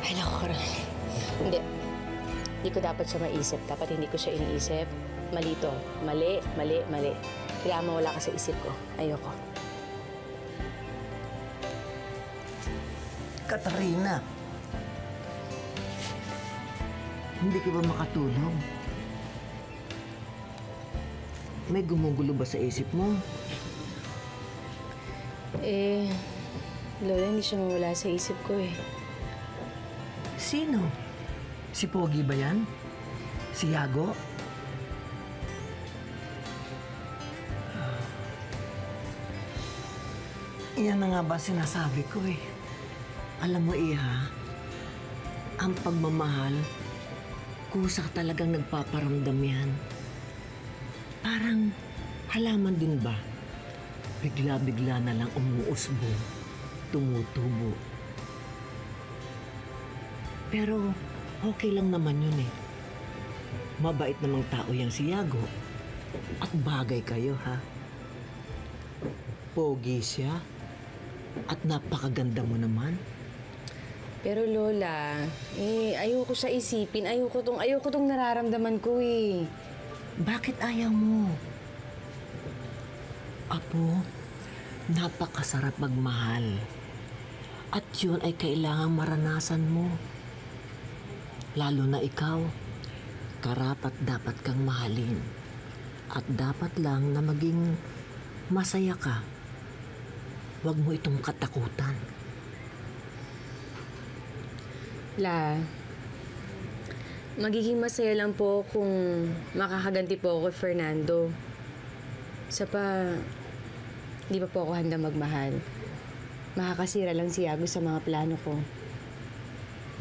Ay, naku, Coral. Hindi. Hindi ko dapat siya maisip. Dapat hindi ko siya iniisip. Mali to. Mali, mali, mali. Kailangan mawala ka sa isip ko. Ayoko. Katarina, hindi ka ba makatulog? May gumugulo ba sa isip mo? Lola, hindi siya mawala sa isip ko eh. Sino? Si Pogi ba yan? Si Yago? Iyan na nga ba sinasabi ko eh. Alam mo, Iha, ang pagmamahal, kusa talagang nagpaparamdam yan. Parang halaman din ba? Bigla-bigla na lang umuusbong, tumutubo. Pero okay lang naman yun eh. Mabait namang tao yang si Yago. At bagay kayo, ha? Pogi siya. At napakaganda mo naman. Pero Lola, ayoko siya isipin. Ayoko tong nararamdaman ko eh. Bakit ayaw mo? Apo, napakasarap magmahal. At yun ay kailangang maranasan mo. Lalo na ikaw, karapat dapat kang mahalin. At dapat lang na maging masaya ka. Huwag mo itong katakutan. La, magiging masaya lang po kung makakaganti po ako kay Fernando. Isa pa, di pa po ako handa magmahal. Makakasira lang si Yago sa mga plano ko.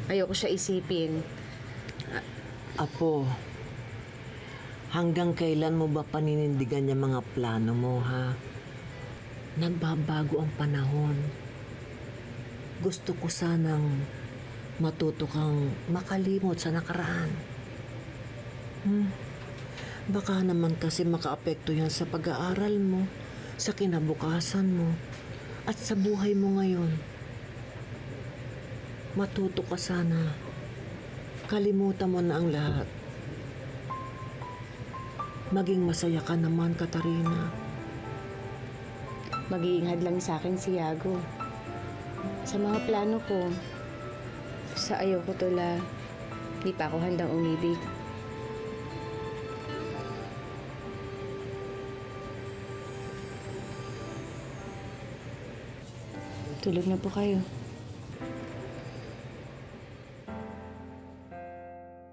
Ayoko siya isipin. Apo, hanggang kailan mo ba paninindigan yung mga plano mo, ha? Nagbabago ang panahon. Gusto ko sanang matuto kang makalimot sa nakaraan. Baka naman kasi makaapekto yan sa pag-aaral mo, sa kinabukasan mo, at sa buhay mo ngayon. Matuto ka sana. Kalimutan mo na ang lahat. Maging masaya ka naman, Katarina. Magiging hadlang sa akin si Yago. Sa mga plano ko, sa ayoko to, La. Di pa ako handang umibig. Tulog na po kayo.